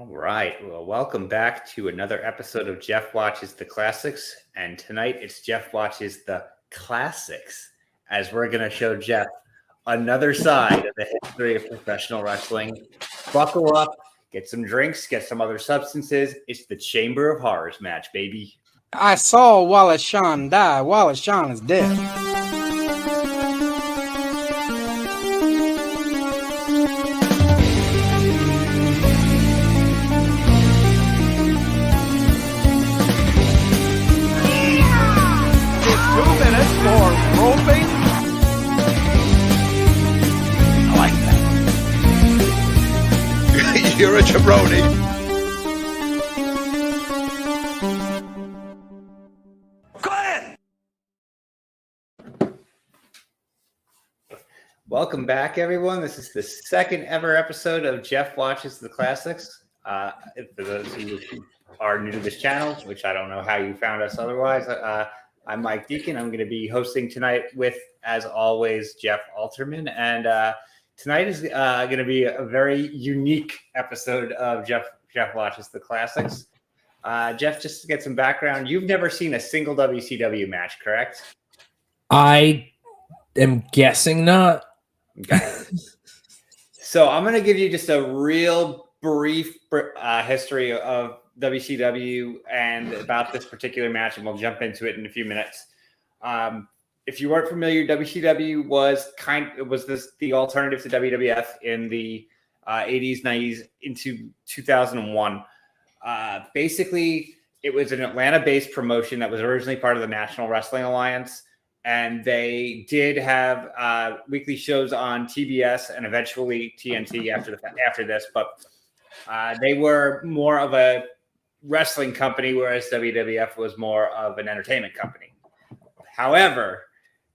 All right. Well, welcome back to another episode of Geoff Watches the Classics. And tonight it's Geoff Watches the Classics, as we're going to show Geoff another side of the history of professional wrestling. Buckle up, get some drinks, get some other substances. It's the Chamber of Horrors match, baby. I saw Wallace Shawn die. Wallace Shawn is dead. For roping. I like that. You're a jabroni. Go ahead. Welcome back, everyone. This is the second ever episode of Geoff Watches the Classics. For those who are new to this channel, which I don't know how you found us otherwise, I'm Mike Deacon. I'm going to be hosting tonight with, as always, Jeff Alterman. And tonight is going to be a very unique episode of Geoff Watches the Classics. Jeff, just to get some background, you've never seen a single WCW match, correct? I am guessing not. Okay. So I'm going to give you just a real brief history of WCW and about this particular match, and we'll jump into it in a few minutes. If you weren't familiar, WCW was the alternative to WWF in the 80s, 90s into 2001. Basically, it was an Atlanta-based promotion that was originally part of the National Wrestling Alliance, and they did have weekly shows on TBS and eventually TNT after this, but they were more of a wrestling company, whereas WWF was more of an entertainment company. However,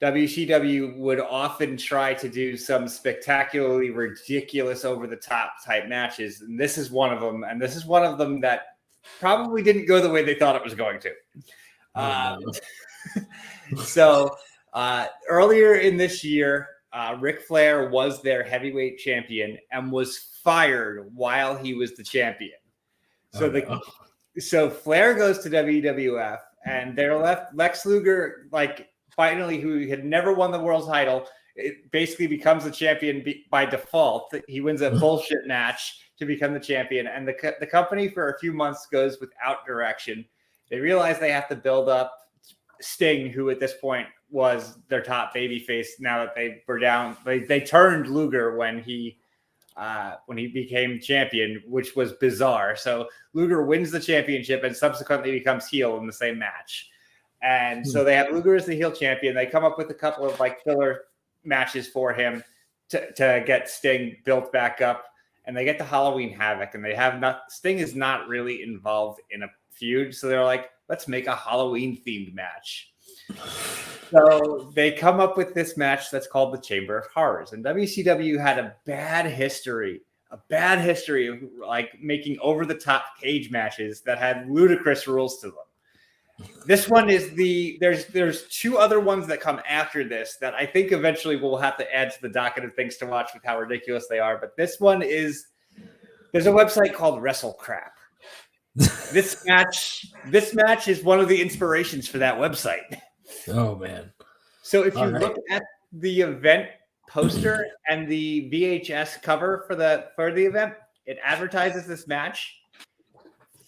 WCW would often try to do some spectacularly ridiculous, over-the-top type matches, and this is one of them. And this is one of them that probably didn't go the way they thought it was going to. So earlier in this year, Ric Flair was their heavyweight champion and was fired while he was the champion. So Flair goes to WWF, and they're left. Lex Luger, finally, who had never won the world title, it basically becomes the champion by default. He wins a bullshit match to become the champion, and the company for a few months goes without direction. They realize they have to build up Sting, who at this point was their top babyface. Now that they were down, they turned Luger when he became champion, which was bizarre. So Luger wins the championship and subsequently becomes heel in the same match. And so they have Luger as the heel champion. They come up with a couple of filler matches for him to get Sting built back up. And they get to Halloween Havoc, and Sting is not really involved in a feud. So they're like, let's make a Halloween themed match. So they come up with this match that's called the Chamber of Horrors. And WCW had a bad history of making over-the-top cage matches that had ludicrous rules to them. This one is there's two other ones that come after this that I think eventually we'll have to add to the docket of things to watch with how ridiculous they are. But this one there's a website called WrestleCrap. This match is one of the inspirations for that website. Oh man! So if you look at the event poster and the VHS cover for the event, it advertises this match.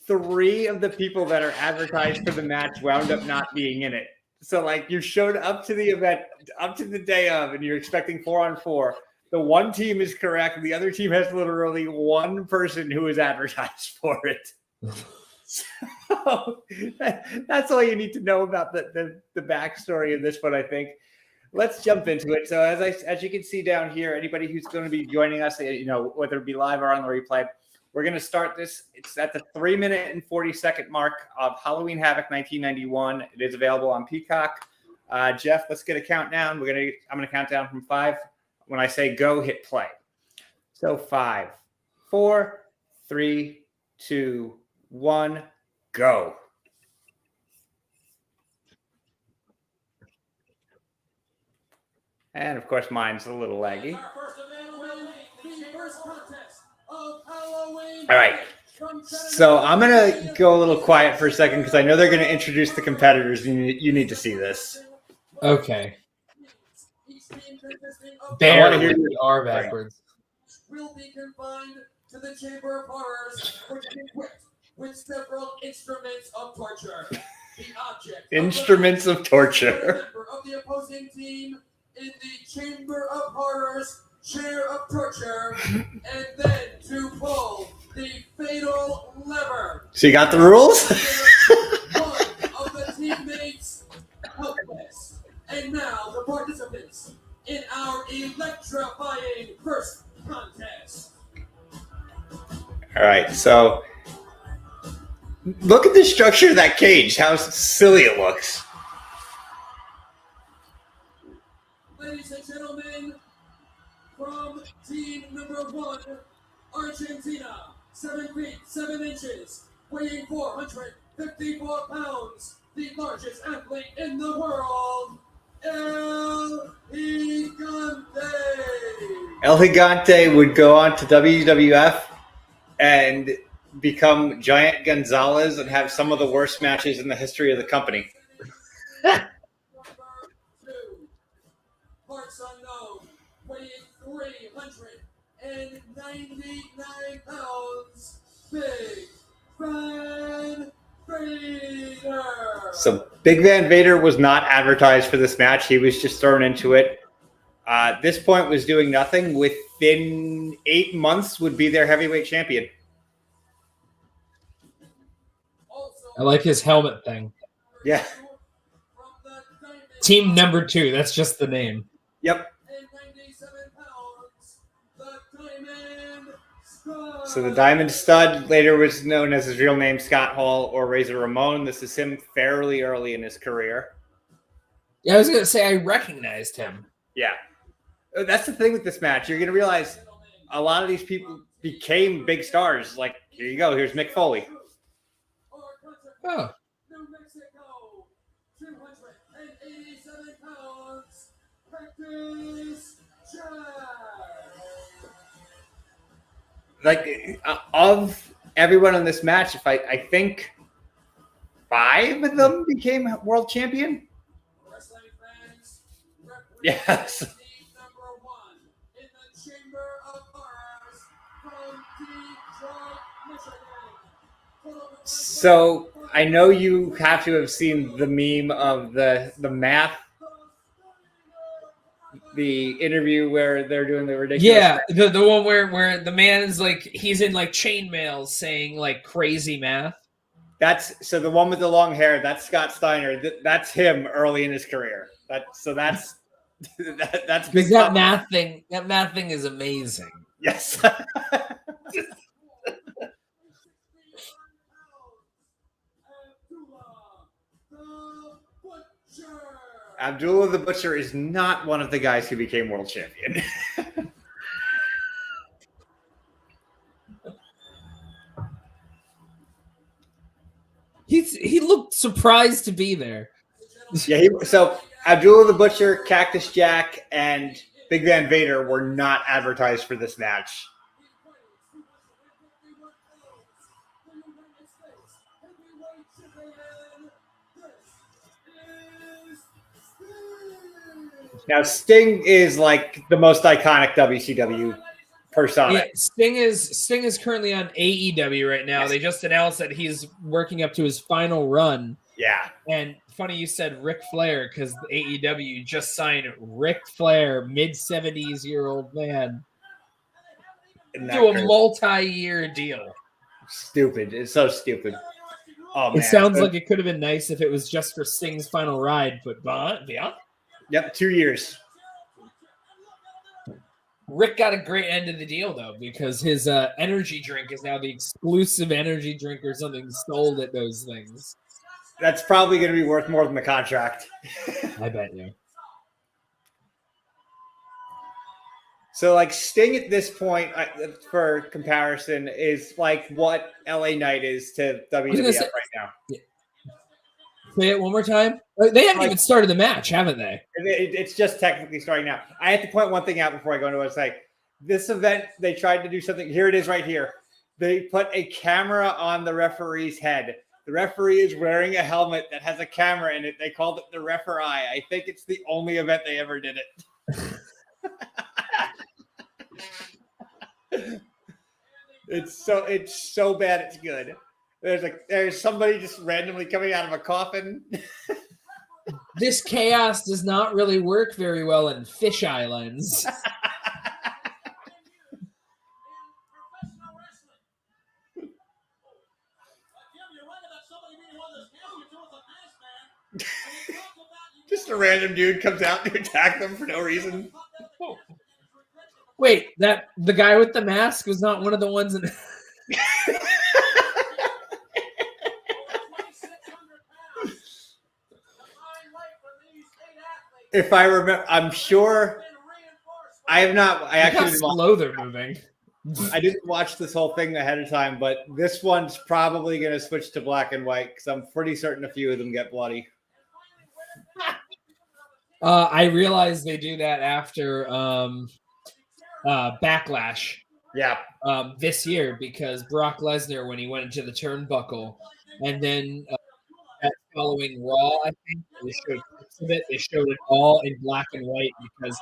3 of the people that are advertised for the match wound up not being in it. So you showed up to the event, up to the day of, and you're expecting 4-on-4. The one team is correct. The other team has literally one person who is advertised for it. So that's all you need to know about the backstory of this one, I think. Let's jump into it. So as you can see down here, anybody who's going to be joining us, whether it be live or on the replay, we're going to start this. It's at the 3-minute and 40-second mark of Halloween Havoc 1991. It is available on Peacock. Jeff, let's get a countdown. I'm going to count down from 5. When I say go, hit play. So 5, 4, 3, 2, 1, go. And of course, mine's a little laggy. All right. So I'm gonna go a little quiet for a second because I know they're gonna introduce the competitors. And you need to see this. Okay. I Bear wanna hear with you. the R backwards. Will be confined to the Chamber of Horrors, which is equipped with several instruments of torture. The object Instruments of torture. member of the opposing team in the Chamber of Horrors chair of torture, and then to pull the fatal lever. So you got the rules? One of the teammates helpless. And now the participants in our electrifying first contest. All right. So look at the structure of that cage. How silly it looks. Ladies and gentlemen, from team number 1, Argentina, 7 feet 7 inches, weighing 454 pounds, the largest athlete in the world, El Gigante. El Gigante would go on to WWF and become Giant Gonzalez and have some of the worst matches in the history of the company. Number 2, parts unknown, weighing 399 pounds, Big Van Vader. So Big Van Vader was not advertised for this match. He was just thrown into it. At this point was doing nothing. Within 8 months would be their heavyweight champion. I like his helmet thing. Yeah. Team number 2. That's just the name. Yep. So the Diamond Stud later was known as his real name, Scott Hall or Razor Ramon. This is him fairly early in his career. Yeah, I was going to say I recognized him. Yeah. That's the thing with this match. You're going to realize a lot of these people became big stars. Like, here you go. Here's Mick Foley. Oh. New Mexico, 287 pounds, Cactus Like, of everyone in this match, if I think 5 of them became world champion. Wrestling fans, Yes. team number 1 in the Chamber of Horrors from Detroit, Michigan. So I know you have to have seen the meme of the math, the interview where they're doing the ridiculous. Yeah, the one where the man is like, he's in like chainmail saying like crazy math. That's so the one with the long hair. That's Scott Steiner. That's him early in his career. That's Because Big that Papa. math thing is amazing. Yes. Abdullah the Butcher is not one of the guys who became world champion. He looked surprised to be there. Yeah, so Abdullah the Butcher, Cactus Jack, and Big Van Vader were not advertised for this match. Now, Sting is like the most iconic WCW persona. Yeah, Sting is currently on AEW right now. Yes. They just announced that he's working up to his final run. Yeah. And funny you said Ric Flair because AEW just signed Ric Flair, mid-70s-year-old man, Isn't that to a crazy? multi-year deal. Stupid. It's so stupid. Oh, man. It sounds like it could have been nice if it was just for Sting's final ride, but yeah. Yep, 2 years. Rick got a great end of the deal, though, because his energy drink is now the exclusive energy drink or something sold at those things. That's probably going to be worth more than the contract. I bet you. So, like, Sting at this point, for comparison, is like what LA Knight is to WWF say- right now. Say it one more time. They haven't even started the match, haven't they? It's just technically starting now. I have to point one thing out before I go into what I say. This event, they tried to do something. Here it is right here. they put a camera on the referee's head. The referee is wearing a helmet that has a camera in it. They called it the referee. I think it's the only event they ever did it. It's so bad it's good. There's somebody just randomly coming out of a coffin. This chaos does not really work very well in fish islands. Just a random dude comes out to attack them for no reason. Wait, the guy with the mask was not one of the ones in. If I remember, I'm sure. I have not. I actually didn't slow they're moving. I didn't watch this whole thing ahead of time, but this one's probably going to switch to black and white because I'm pretty certain a few of them get bloody. I realized they do that after Backlash. Yeah. This year because Brock Lesnar, when he went into the turnbuckle, and then that following Raw, I think they showed clips of it. They showed it all in black and white because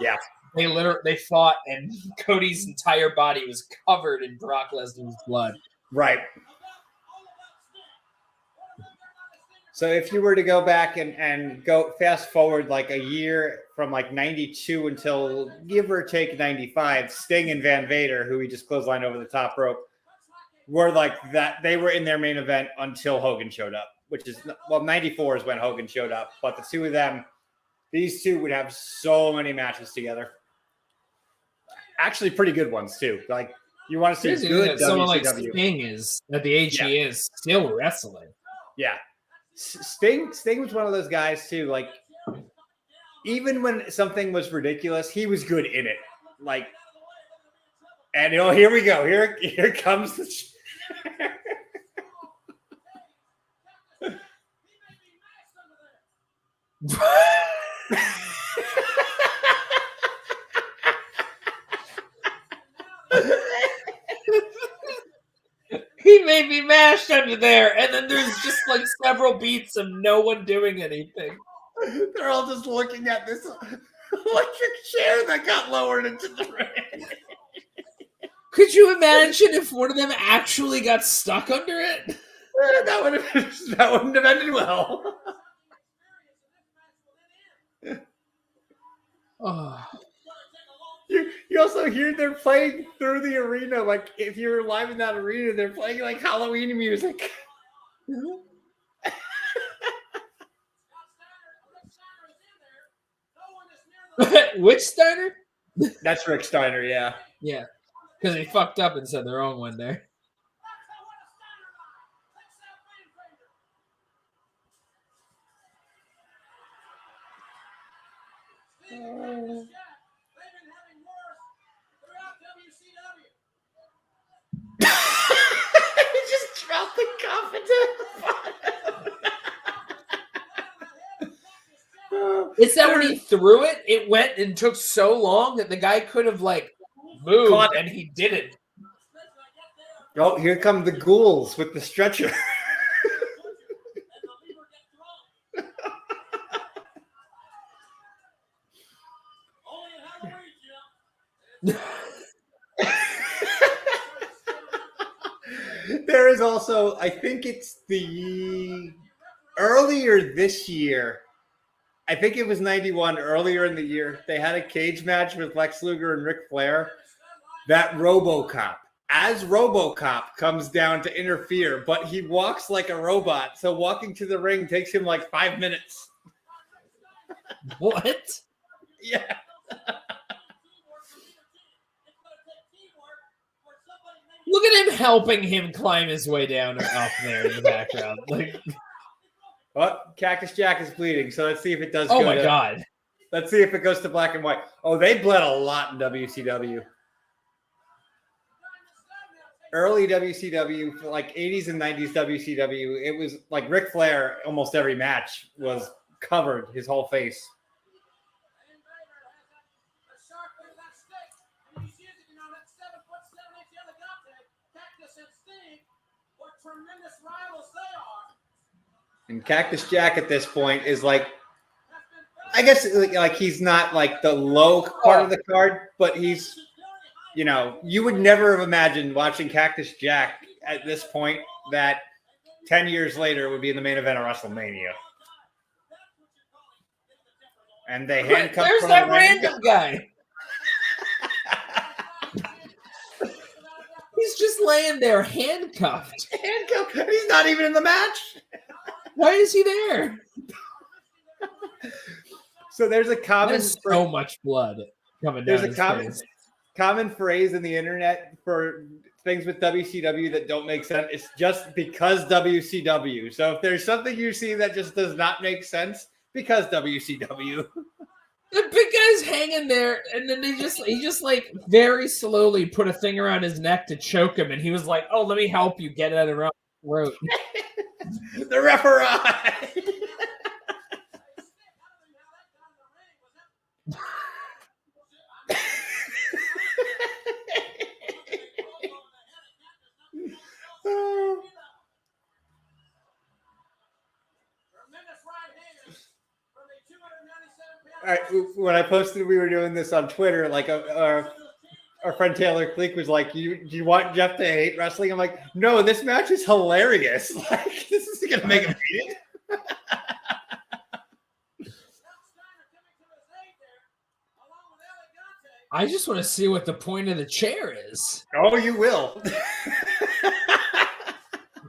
they fought, and Cody's entire body was covered in Brock Lesnar's blood. Right. So if you were to go back and go fast forward like a year from like 92 until give or take 95, Sting and Van Vader, who we just clotheslined over the top rope, were like that. They were in their main event until Hogan showed up, which is, well, 94 is when Hogan showed up. But the two of them, these two would have so many matches together. Actually, pretty good ones too. Like you want to see good WCW. Someone like Sting is at the age he is still wrestling. Yeah. Sting was one of those guys too. Like, even when something was ridiculous, he was good in it. Like, and here we go. Here comes the. He may be mashed under there, and then there's just like several beats of no one doing anything. They're all just looking at this electric chair that got lowered into the ring. Could you imagine if one of them actually got stuck under it? That wouldn't have ended well. Oh. You also hear they're playing through the arena. Like, if you're live in that arena, they're playing like Halloween music. Which Steiner? That's Rick Steiner, yeah. Yeah, because he fucked up and said the wrong one there. He just dropped the cup into Is that when he threw it? It went and took so long that the guy could have like moved and he didn't. Oh, here come the ghouls with the stretcher. There is also, I think it's the earlier this year. I think it was 91 earlier in the year. They had a cage match with Lex Luger and Ric Flair. That RoboCop, as RoboCop, comes down to interfere, but he walks like a robot. So walking to the ring takes him like 5 minutes. What? Yeah. Look at him helping him climb his way down or up there in the background. Like, oh, Cactus Jack is bleeding, so let's see if it does. Oh my god! Let's see if it goes to black and white. Oh, they bled a lot in WCW. Early WCW, like 80s and 90s WCW, it was like Ric Flair. Almost every match was covered, his whole face. And Cactus Jack at this point is like, I guess like he's not like the low part of the card, but he's, you know, you would never have imagined watching Cactus Jack at this point that 10 years later would be in the main event of WrestleMania. And they handcuffed. There's that random guy. He's just laying there handcuffed. Handcuffed. And he's not even in the match. Why is he there? So there's a common. There's so much blood coming down. There's a common phrase in the internet for things with WCW that don't make sense. It's just because WCW. So if there's something you see that just does not make sense, because WCW. The big guy's hanging there, and then he just like very slowly put a thing around his neck to choke him, and he was like, "Oh, let me help you get it around the throat." The referee. All right, when I posted we were doing this on Twitter, like our friend Taylor Cleek was like, do you want Geoff to hate wrestling? I'm like, no, this match is hilarious. Like, this is going to make him hate it. I just want to see what the point of the chair is. Oh, you will.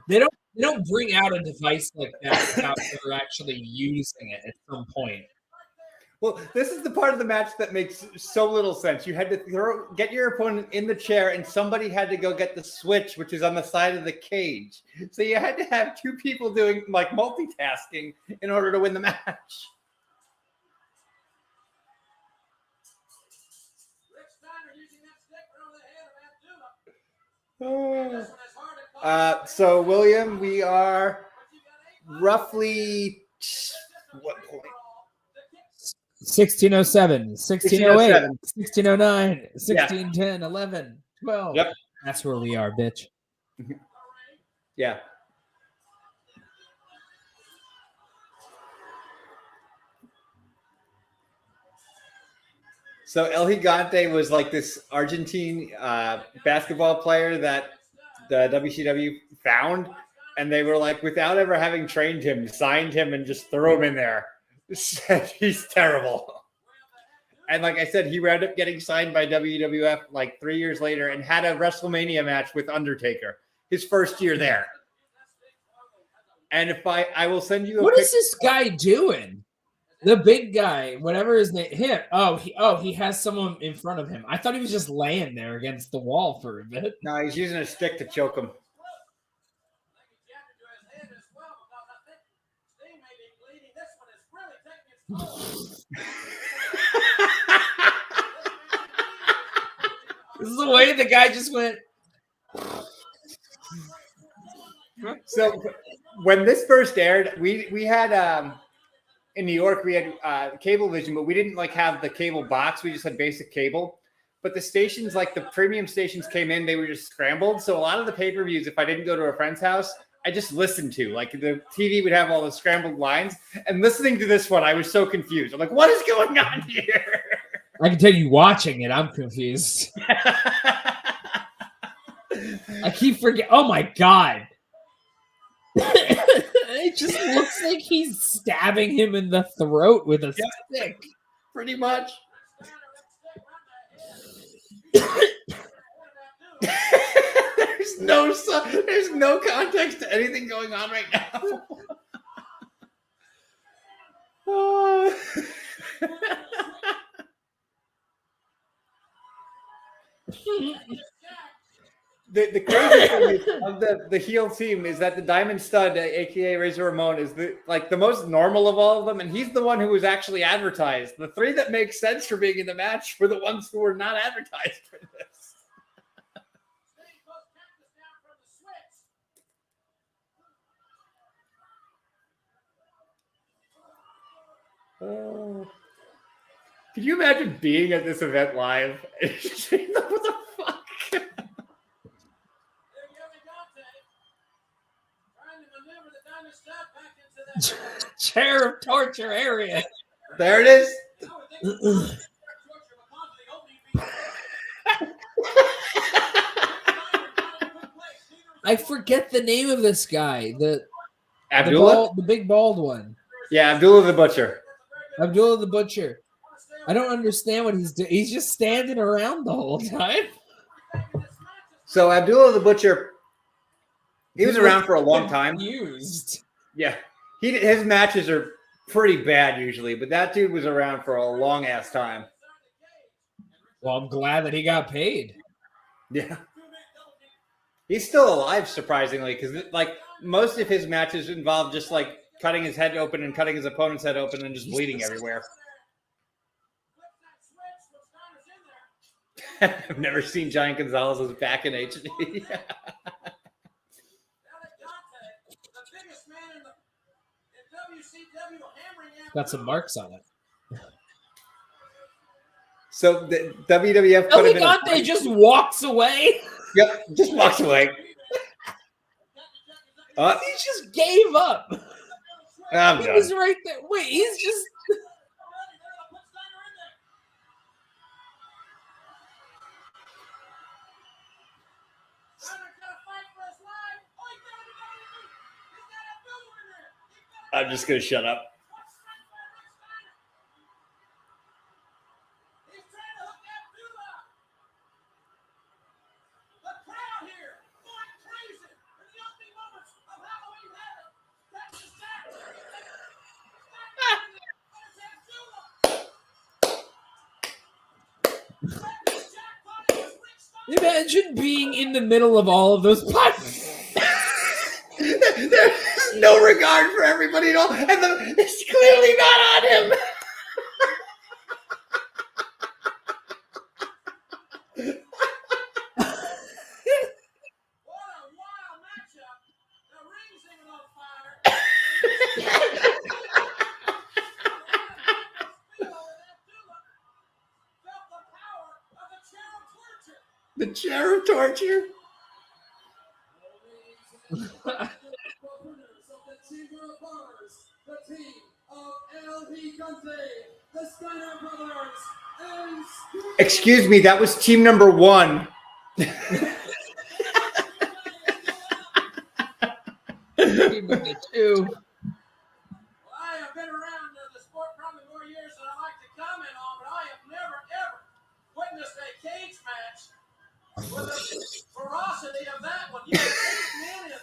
They don't bring out a device like that without ever actually using it at some point. Well, this is the part of the match that makes so little sense. You had to get your opponent in the chair, and somebody had to go get the switch, which is on the side of the cage. So you had to have two people doing like multitasking in order to win the match. So William, we are roughly what point? 1607, 1608, 1609, 1610, 11, 11, 12. Yep. That's where we are, bitch. Yeah. So El Gigante was like this Argentine basketball player that the WCW found, and they were like, without ever having trained him, signed him and just threw him in there. Said he's terrible. And like I said, he wound up getting signed by WWF like 3 years later and had a WrestleMania match with Undertaker his first year there. And if I will send you What is this guy doing? The big guy, whatever his name, him. He has someone in front of him. I thought he was just laying there against the wall for a bit. No, he's using a stick to choke him. This is the way the guy just went. So when this first aired, we had in New York we had Cablevision, but we didn't like have the cable box. We just had basic cable. But the stations, like the premium stations, came in. They were just scrambled. So a lot of the pay-per-views, if I didn't go to a friend's house, I just listened to. Like the TV would have all the scrambled lines. And listening to this one, I was so confused. I'm like, what is going on here? I can tell you watching it, I'm confused. I keep forgetting. Oh my God. It just looks like he's stabbing him in the throat with a stick. Pretty much. There's no context to anything going on right now. The crazy thing is of the heel team is that the Diamond Stud, aka Razor Ramon, is the most normal of all of them, and he's the one who was actually advertised. The three that make sense for being in the match were the ones who were not advertised for this. Oh. Can you imagine being at this event live? What the fuck? chair of torture area. There it is. I forget the name of this guy. Abdullah? The big bald one. Yeah, Abdullah the Butcher. Abdullah the Butcher. I don't understand what he's doing. He's just standing around the whole time. So Abdullah the Butcher, he was around for a long time. Used. Yeah. His matches are pretty bad usually, but that dude was around for a long ass time. Well, I'm glad that he got paid. Yeah. He's still alive, surprisingly, because like most of his matches involve just like cutting his head open and cutting his opponent's head open and just bleeding everywhere. I've never seen Giant Gonzalez's back in HD. Got some marks on it. So the WWF El put him in a Gigante just walks away. Yep, just walks away. He just gave up. I'm He done. was right there. Wait, he's just. I'm just gonna shut up. Imagine being in the middle of all of those podcasts. There's no regard for everybody at all, and it's clearly not on him. The chair of torture. The team of El Gigante, the Steiner brothers, and Excuse me, that was team number 1. Two. I have been around the sport probably more years than I like to comment on, but I have never, ever witnessed a cage match with the ferocity of that one. You had 8 men in there.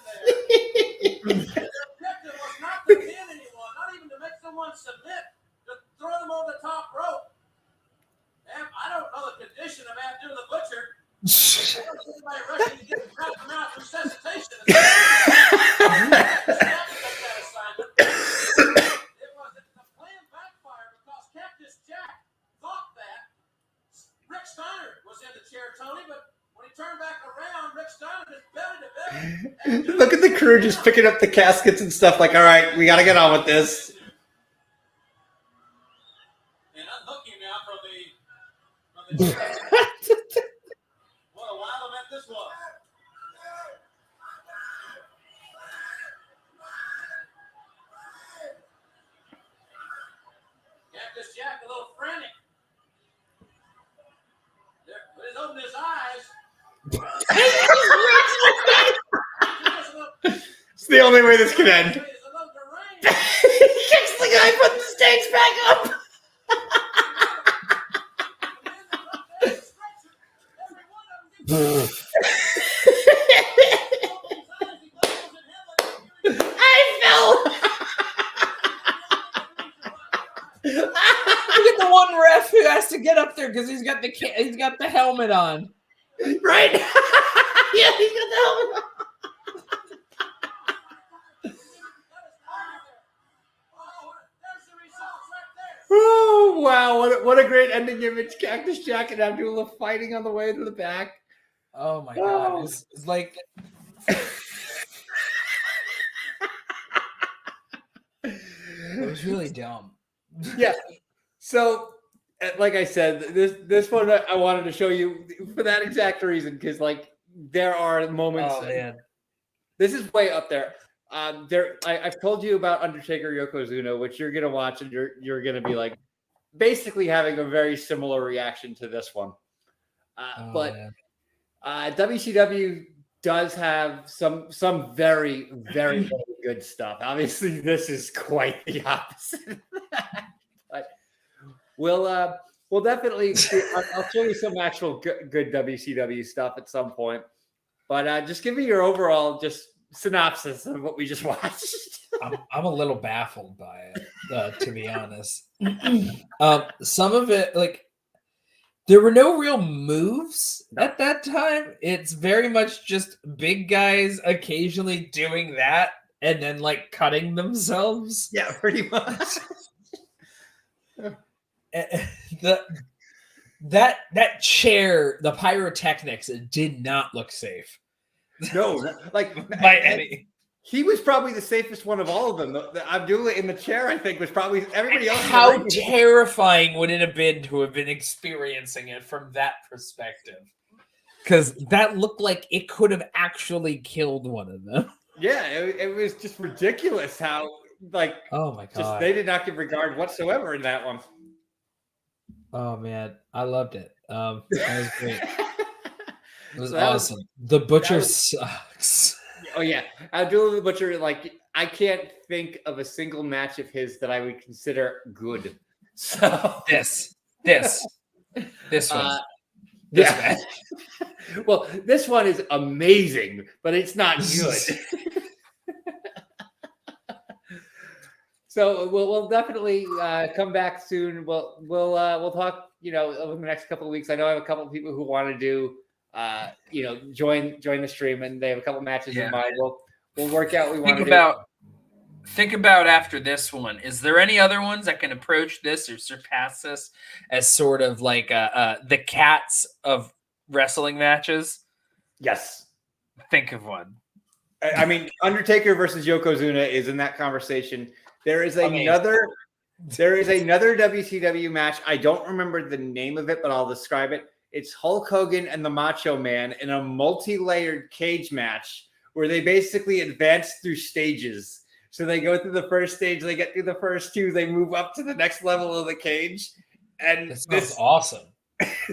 The objective was not to pin anyone, not even to make someone submit, to throw them over the top rope. And I don't know the condition of Abdullah the Butcher. Anybody rushing to get the crap from out resuscitation. It was the plan backfired because Cactus Jack thought that Rick Steiner was in the chair, Tony, but when he turned back around, Rick Steiner just belly to belly. Look at the crew just picking up the caskets and stuff like, all right, we got to get on with this. And unhooking now from the chair. What a wild event this was. Cactus Jack a little frantic. But he's opened his eyes. It's the only way this could end. He's a little deranged. He kicks the guy, put the stakes back up. I fell. Look at the one ref who has to get up there because he's got the helmet on. Right? Yeah, he's got the helmet on. Oh, wow. What a great ending image. Cactus Jack and Abdullah fighting on the way to the back. Oh my god. It's like it was really dumb. Yeah. So, like I said, this one I wanted to show you for that exact reason, because like there are moments. Oh man. This is way up there. I've told you about Undertaker Yokozuna, which you're gonna watch, and you're gonna be like, basically having a very similar reaction to this one. WCW does have some very, very, very good stuff. Obviously, this is quite the opposite. But we'll definitely. I'll show you some actual good WCW stuff at some point. But just give me your overall synopsis of what we just watched. I'm a little baffled by it, to be honest. Some of it, like, there were no real moves at that time. It's very much just big guys occasionally doing that and then like cutting themselves. Yeah, pretty much. That chair, the pyrotechnics, it did not look safe. No, like by any. He was probably the safest one of all of them. The Abdullah in the chair, I think, was probably everybody else. How terrifying would it have been to have been experiencing it from that perspective? Because that looked like it could have actually killed one of them. Yeah, it was just ridiculous how, like, oh my god, they did not give regard whatsoever in that one. Oh man, I loved it. That was great. It was awesome. The Butcher sucks. Oh yeah, Abdullah the Butcher. Like, I can't think of a single match of his that I would consider good. So this one. Yeah. Well, this one is amazing, but it's not good. So we'll definitely come back soon. We'll talk, over the next couple of weeks. I know I have a couple of people who want to do, join the stream, and they have a couple of matches in mind. We'll work out what we want to do. Think about after this one. Is there any other ones that can approach this or surpass this as sort of like the Cats of wrestling matches? Yes. Think of one. I mean, Undertaker versus Yokozuna is in that conversation. There is another WCW match. I don't remember the name of it, but I'll describe it. It's Hulk Hogan and the Macho Man in a multi-layered cage match where they basically advance through stages. So they go through the first stage, they get through the first two, they move up to the next level of the cage. And this is awesome.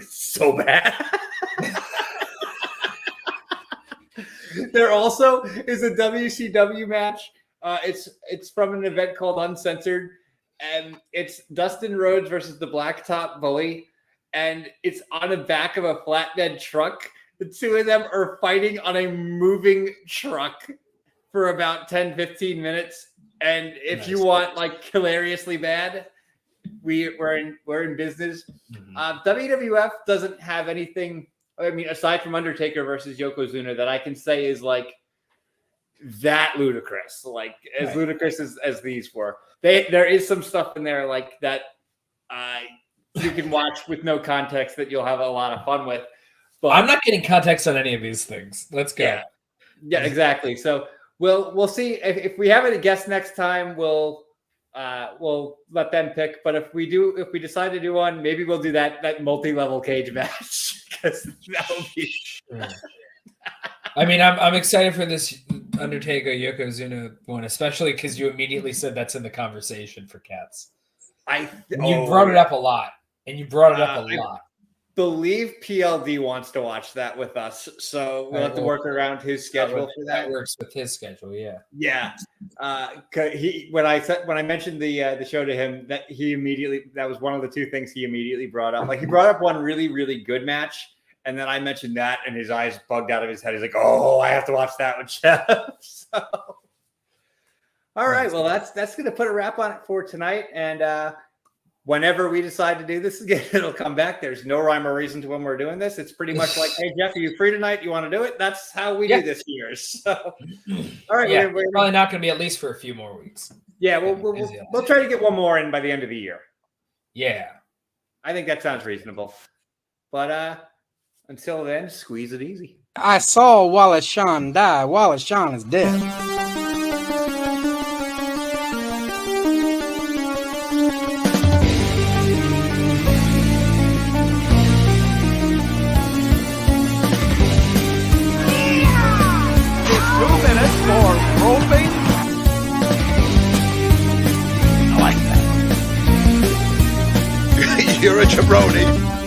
So bad. There also is a WCW match. It's from an event called Uncensored, and it's Dustin Rhodes versus the Blacktop Bully, and it's on the back of a flatbed truck. The two of them are fighting on a moving truck for about 10-15 minutes. And if you want like hilariously bad, we're in business. Mm-hmm. WWF doesn't have anything, I mean, aside from Undertaker versus Yokozuna, that I can say is like that ludicrous, like as ludicrous as these were. There is some stuff in there like that you can watch with no context that you'll have a lot of fun with. But I'm not getting context on any of these things. Let's go. Yeah, exactly. So we'll see if we have a guest next time. We'll let them pick. But if we decide to do one, maybe we'll do that multi-level cage match because that will be. I mean, I'm excited for this Undertaker Yokozuna one, especially because you immediately said that's in the conversation for Cats. You brought it up a lot, and you brought it up a lot. Believe PLD wants to watch that with us, so we'll have to work around his schedule for that. That works with his schedule, yeah. Yeah, when I mentioned the show to him, that was one of the two things he immediately brought up. Like he brought up one really, really good match, and then I mentioned that, and his eyes bugged out of his head. He's like, "Oh, I have to watch that one, Geoff." So, all right, well that's gonna put a wrap on it for tonight, and whenever we decide to do this again, it'll come back. There's no rhyme or reason to when we're doing this. It's pretty much like, hey, Geoff, are you free tonight? You want to do it? That's how we do this year. So, all right. Yeah, we're probably not going to be at least for a few more weeks. Yeah, we'll try to get one more in by the end of the year. Yeah. I think that sounds reasonable. But until then, squeeze it easy. I saw Wallace Shawn die. Wallace Shawn is dead. For roping You're a jabroni.